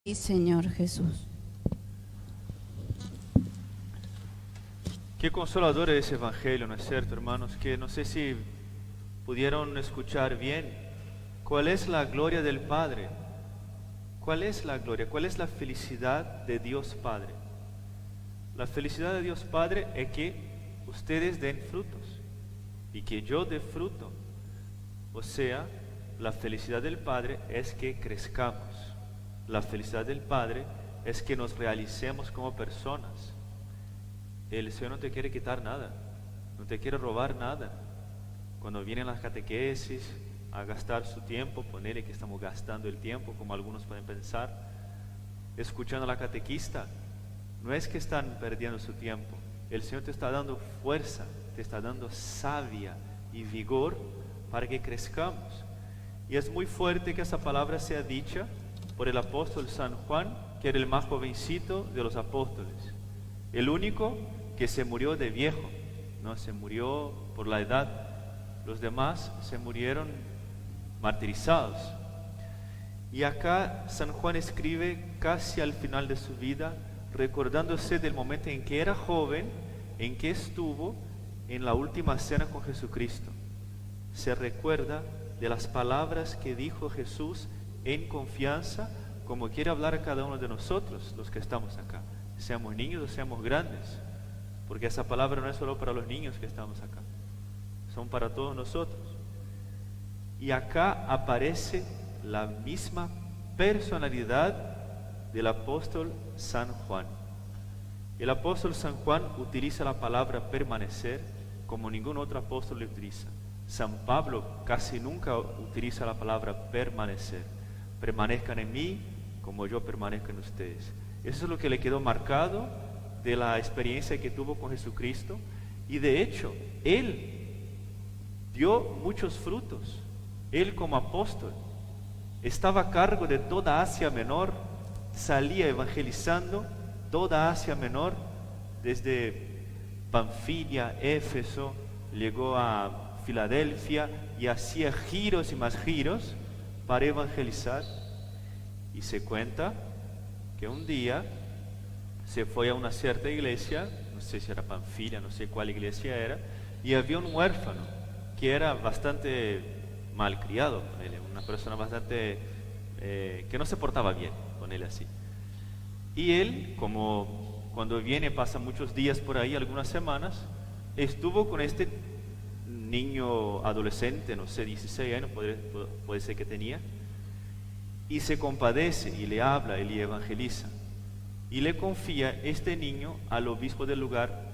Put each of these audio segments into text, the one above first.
Sí, Señor Jesús. Qué consolador es ese evangelio, ¿no es cierto, hermanos? Que no sé si pudieron escuchar bien. ¿Cuál es la gloria del Padre? ¿Cuál es la gloria? ¿Cuál es la felicidad de Dios Padre? La felicidad de Dios Padre es que ustedes den frutos y que yo dé fruto. O sea, la felicidad del Padre es que crezcamos. La felicidad del Padre es que nos realicemos como personas. El Señor no te quiere quitar nada, no te quiere robar nada. Cuando vienen las catequesis a gastar su tiempo, ponele que estamos gastando el tiempo, como algunos pueden pensar, escuchando a la catequista, no es que están perdiendo su tiempo. El Señor te está dando fuerza, te está dando savia y vigor para que crezcamos. Y es muy fuerte que esa palabra sea dicha por el apóstol San Juan, que era el más jovencito de los apóstoles, el único que se murió de viejo, no se murió por la edad. Los demás se murieron martirizados. Y acá San Juan escribe casi al final de su vida, recordándose del momento en que era joven, en que estuvo en la última cena con Jesucristo. Se recuerda de las palabras que dijo Jesús en confianza, como quiere hablar a cada uno de nosotros, los que estamos acá, seamos niños o seamos grandes, porque esa palabra no es solo para los niños que estamos acá, son para todos nosotros. Y acá aparece la misma personalidad del apóstol San Juan. El apóstol San Juan utiliza la palabra permanecer como ningún otro apóstol le utiliza. San Pablo casi nunca utiliza la palabra permanecer. Permanezcan en mí como yo permanezco en ustedes. Eso es lo que le quedó marcado de la experiencia que tuvo con Jesucristo. Y de hecho, él dio muchos frutos. Él como apóstol estaba a cargo de toda Asia Menor, salía evangelizando toda Asia Menor, desde Panfilia, Éfeso, llegó a Filadelfia y hacía giros y más giros para evangelizar. Y se cuenta que un día se fue a una cierta iglesia, no sé si era Panfilia, no sé cuál iglesia era, y había un huérfano que era bastante malcriado, una persona bastante que no se portaba bien con él así. Y él, como cuando viene pasa muchos días por ahí, algunas semanas, estuvo con este niño adolescente, no sé, 16 años puede ser que tenía, y se compadece y le habla y le evangeliza y le confía este niño al obispo del lugar,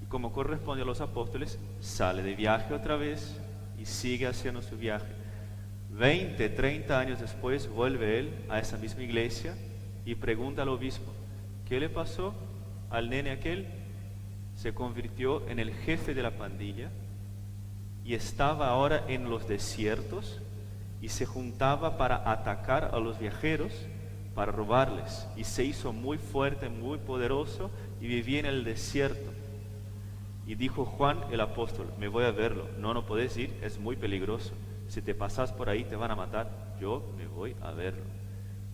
y como corresponde a los apóstoles, sale de viaje otra vez y sigue haciendo su viaje. 20, 30 años después vuelve él a esa misma iglesia y pregunta al obispo, ¿qué le pasó al nene aquel? Se convirtió en el jefe de la pandilla y estaba ahora en los desiertos y se juntaba para atacar a los viajeros, para robarles, y se hizo muy fuerte, muy poderoso y vivía en el desierto. Y dijo Juan el apóstol, me voy a verlo. No podés ir, es muy peligroso, si te pasas por ahí te van a matar, yo me voy a verlo.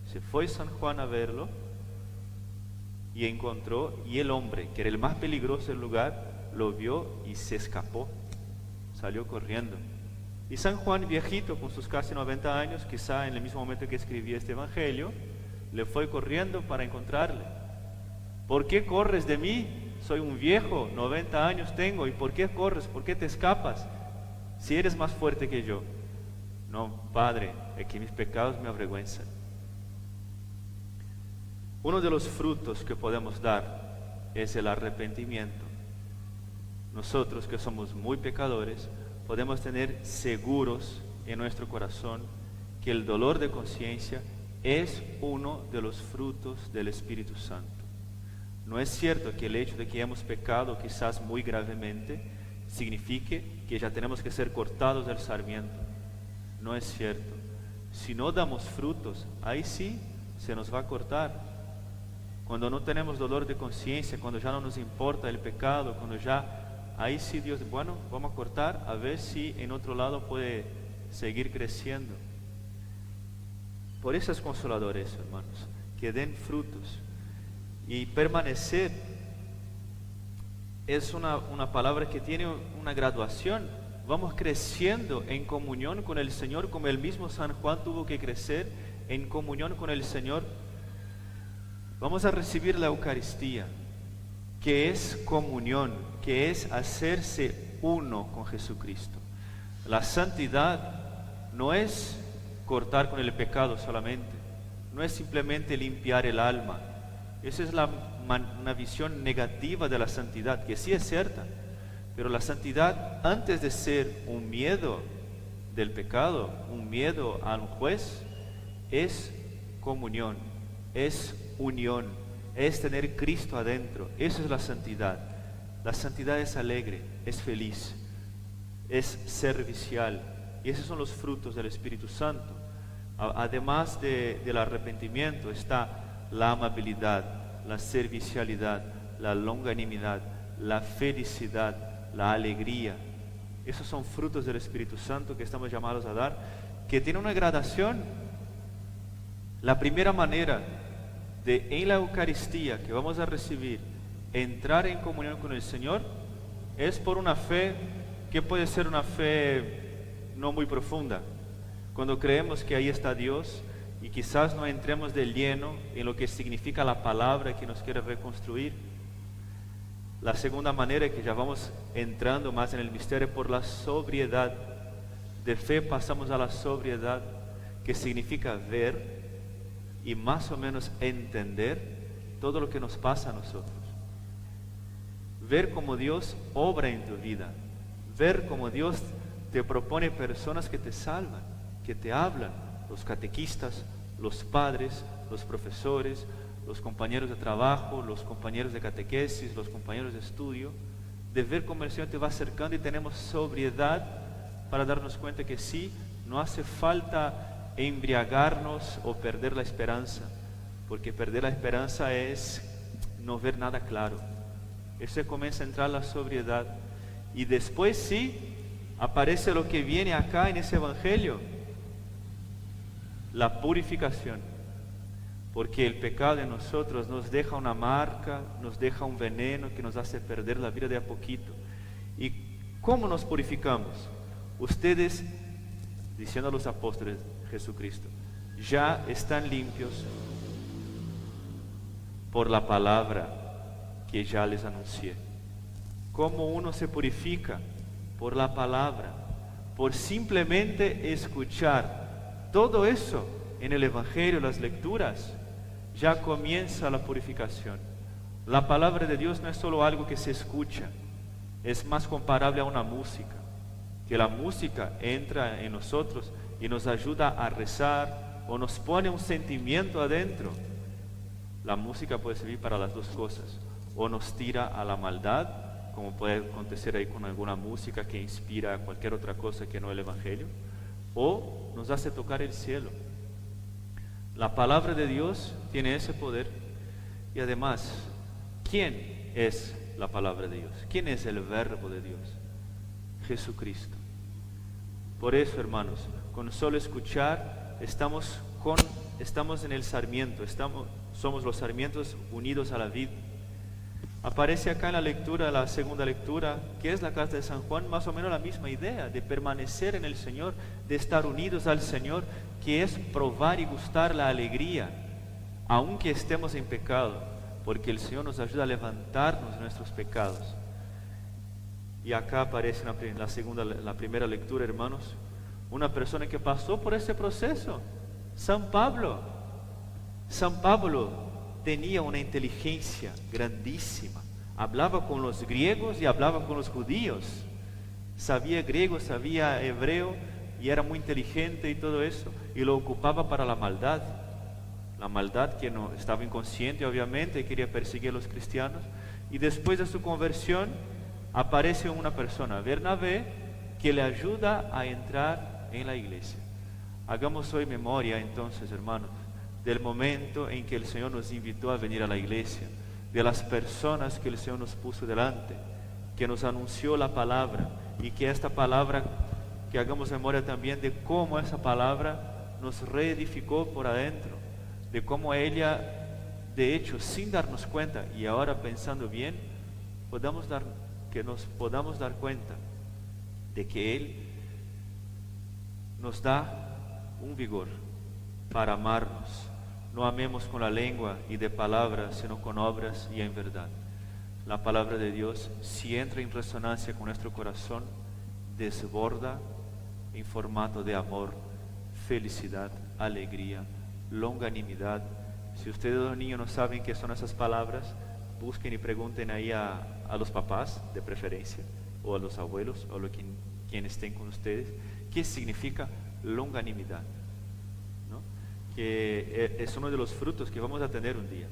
Se fue San Juan a verlo y encontró, y el hombre que era el más peligroso del lugar lo vio y se escapó, salió corriendo. Y San Juan, viejito, con sus casi 90 años, quizá en el mismo momento que escribía este evangelio, le fue corriendo para encontrarle. ¿Por qué corres de mí? Soy un viejo, 90 años tengo, ¿y por qué corres? ¿Por qué te escapas? Si eres más fuerte que yo. No, Padre, es que mis pecados me avergüenzan. Uno de los frutos que podemos dar es el arrepentimiento. Nosotros que somos muy pecadores, podemos tener seguros en nuestro corazón que el dolor de conciencia es uno de los frutos del Espíritu Santo. No es cierto que el hecho de que hemos pecado quizás muy gravemente signifique que ya tenemos que ser cortados del sarmiento. No es cierto. Si no damos frutos, ahí sí se nos va a cortar. Cuando no tenemos dolor de conciencia, cuando ya no nos importa el pecado, cuando ya ahí sí Dios, bueno, vamos a cortar a ver si en otro lado puede seguir creciendo. Por eso es consolador eso, hermanos, que den frutos. Y permanecer es una palabra que tiene una graduación. Vamos creciendo en comunión con el Señor, como el mismo San Juan tuvo que crecer en comunión con el Señor. Vamos a recibir la Eucaristía, que es comunión, que es hacerse uno con Jesucristo. La santidad no es cortar con el pecado solamente, no es simplemente limpiar el alma. Esa es una visión negativa de la santidad, que sí es cierta, pero la santidad, antes de ser un miedo del pecado, un miedo a un juez, es comunión, es unión, es tener Cristo adentro. Eso es la santidad. La santidad es alegre, es feliz, es servicial, y esos son los frutos del Espíritu Santo. Además del arrepentimiento está la amabilidad, la servicialidad, la longanimidad, la felicidad, la alegría. Esos son frutos del Espíritu Santo que estamos llamados a dar, que tiene una gradación. La primera manera de, en la Eucaristía que vamos a recibir, entrar en comunión con el Señor, es por una fe que puede ser una fe no muy profunda, cuando creemos que ahí está Dios y quizás no entremos de lleno en lo que significa la palabra que nos quiere reconstruir. La segunda manera es que ya vamos entrando más en el misterio por la sobriedad. De fe pasamos a la sobriedad, que significa ver y más o menos entender todo lo que nos pasa a nosotros. Ver cómo Dios obra en tu vida, ver cómo Dios te propone personas que te salvan, que te hablan, los catequistas, los padres, los profesores, los compañeros de trabajo, los compañeros de catequesis, los compañeros de estudio, de ver cómo el Señor te va acercando y tenemos sobriedad para darnos cuenta que sí, no hace falta embriagarnos o perder la esperanza, porque perder la esperanza es no ver nada claro. Eso comienza a entrar la sobriedad, y después sí, aparece lo que viene acá en ese Evangelio, la purificación, porque el pecado en nosotros nos deja una marca, nos deja un veneno que nos hace perder la vida de a poquito. ¿Y cómo nos purificamos? Ustedes, diciendo a los apóstoles de Jesucristo, ya están limpios por la palabra que ya les anuncié. ¿Cómo uno se purifica? Por la palabra, por simplemente escuchar. Todo eso en el Evangelio, las lecturas, ya comienza la purificación. La palabra de Dios no es solo algo que se escucha, es más comparable a una música, que la música entra en nosotros y nos ayuda a rezar o nos pone un sentimiento adentro. La música puede servir para las dos cosas, o nos tira a la maldad, como puede acontecer ahí con alguna música que inspira a cualquier otra cosa que no el Evangelio, o nos hace tocar el cielo. La palabra de Dios tiene ese poder. Y además, ¿quién es la palabra de Dios? ¿Quién es el verbo de Dios? Jesucristo. Por eso, hermanos, con solo escuchar estamos en el sarmiento, somos los sarmientos unidos a la vid. Aparece acá en la lectura, la segunda lectura, que es la carta de San Juan, más o menos la misma idea de permanecer en el Señor, de estar unidos al Señor, que es probar y gustar la alegría, aunque estemos en pecado, porque el Señor nos ayuda a levantarnos de nuestros pecados. Y acá aparece la primera lectura, hermanos, una persona que pasó por ese proceso, San Pablo. San Pablo tenía una inteligencia grandísima, hablaba con los griegos y hablaba con los judíos, sabía griego, sabía hebreo y era muy inteligente y todo eso, y lo ocupaba para la maldad que no estaba inconsciente, obviamente, y quería perseguir a los cristianos. Y después de su conversión aparece una persona, Bernabé, que le ayuda a entrar en la iglesia. Hagamos hoy memoria entonces, hermanos, del momento en que el Señor nos invitó a venir a la iglesia, de las personas que el Señor nos puso delante, que nos anunció la palabra, y que esta palabra, que hagamos memoria también de cómo esa palabra nos reedificó por adentro, de cómo ella, de hecho, sin darnos cuenta y ahora pensando bien, que nos podamos dar cuenta de que Él nos da un vigor para amarnos. No amemos con la lengua y de palabras, sino con obras y en verdad. La palabra de Dios, si entra en resonancia con nuestro corazón, desborda en formato de amor, felicidad, alegría, longanimidad. Si ustedes los niños no saben qué son esas palabras, busquen y pregunten ahí a los papás de preferencia, o a los abuelos, o a quienes estén con ustedes, qué significa longanimidad, ¿no? Que es uno de los frutos que vamos a tener un día.